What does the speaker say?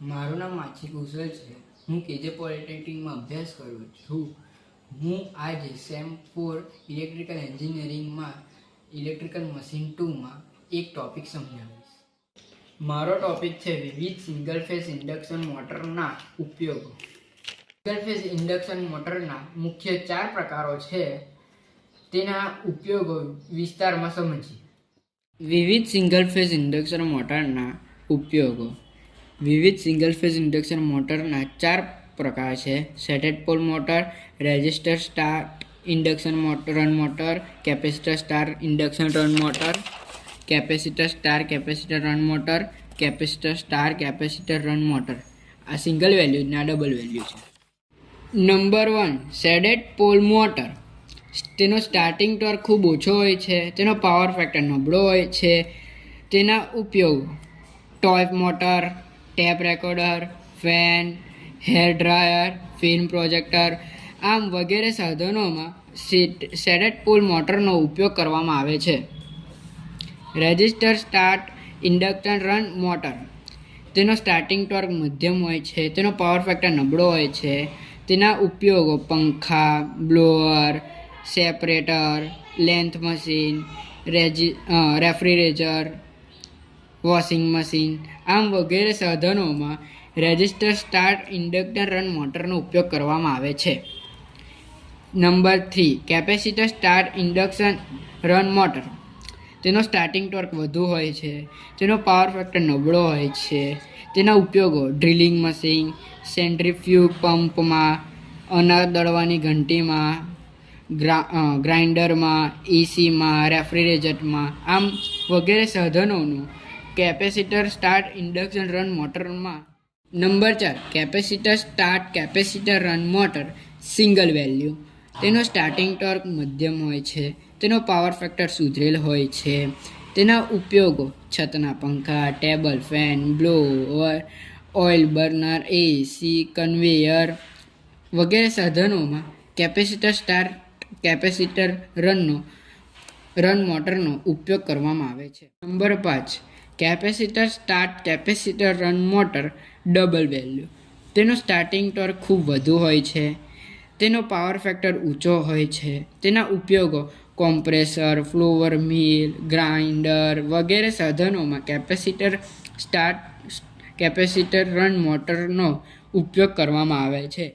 મારું નામ માછી કુશલ છે. હું કેજે પોલિટેકનિકમાં અભ્યાસ કરું છું. હું આજે સેમ 4 ઇલેક્ટ્રિકલ એન્જિનિયરિંગમાં ઇલેક્ટ્રિકલ મશીન 2માં એક ટૉપિક સમજાવીશ. મારો ટૉપિક છે વિવિધ સિંગલ ફેઝ ઇન્ડક્શન મોટરના ઉપયોગો. સિંગલ ફેઝ ઇન્ડક્શન મોટરના મુખ્ય 4 પ્રકારો છે. તેના ઉપયોગો વિસ્તારમાં સમજીએ. વિવિધ સિંગલ ફેઝ ઇન્ડક્શન મોટરના ઉપયોગો. વિવિધ સિંગલ ફેઝ ઇન્ડક્શન મોટરના 4 પ્રકાર છે: shaded pole motor, resistor start induction run motor, capacitor start induction run motor, capacitor start capacitor run motor, capacitor start capacitor run motor. આ સિંગલ વેલ્યુ ના double value છે. Number 1, shaded pole motor. તેનો starting torque ખૂબ ઓછો હોય છે, તેનો power factor નબળો હોય છે. તેના ઉપયોગ toy motor, tape recorder, fan, hair dryer, film projector આમ વગેરે સાધનોમાં સેટેડ પોલ મોટરનો ઉપયોગ કરવામાં આવે છે. Resistor start induction run motor. તેનો સ્ટાર્ટિંગ ટોર્ક મધ્યમ હોય છે, તેનો પાવર ફેક્ટર નબળો હોય છે. તેના ઉપયોગો પંખા, blower, separator, length machine, refrigerator, washing machine આમ વગેરે સાધનોમાં રેઝિસ્ટર સ્ટાર્ટ ઇન્ડક્શન રન મોટરનો ઉપયોગ કરવામાં આવે છે. Number 3, capacitor start induction run motor. તેનો સ્ટાર્ટિંગ ટોર્ક વધુ હોય છે, તેનો પાવર ફેક્ટર નબળો હોય છે. તેના ઉપયોગો ડ્રિલિંગ મશીન, સેન્ટ્રીફ્યુગ પંપમાં, અનાજ દળવાની ઘંટીમાં, ગ્રાઇન્ડરમાં, એસીમાં, રેફ્રિજરેટરમાં આમ વગેરે સાધનોનું કેપેસિટર સ્ટાર્ટ ઇન્ડક્શન રન મોટરમાં. Number 4, capacitor start capacitor run motor single value. તેનો સ્ટાર્ટિંગ ટોર્ક મધ્યમ હોય છે, તેનો પાવર ફેક્ટર સુધરેલ હોય છે. તેના ઉપયોગો છતના પંખા, table fan, blower, oil burner, AC, conveyor વગેરે સાધનોમાં કેપેસિટર સ્ટાર્ટ કેપેસિટર રન મોટરનો ઉપયોગ કરવામાં આવે છે. Number 5, capacitor start capacitor run motor double value. તેનો સ્ટાર્ટિંગ ટોર્ક ખૂબ વધુ હોય છે, તેનો પાવર ફેક્ટર ઊંચો હોય છે. તેના ઉપયોગો કોમ્પ્રેસર, ફ્લોર મિલ, ગ્રાઇન્ડર વગેરે સાધનોમાં કેપેસિટર સ્ટાર્ટ કેપેસિટર રન મોટરનો ઉપયોગ કરવામાં આવે છે.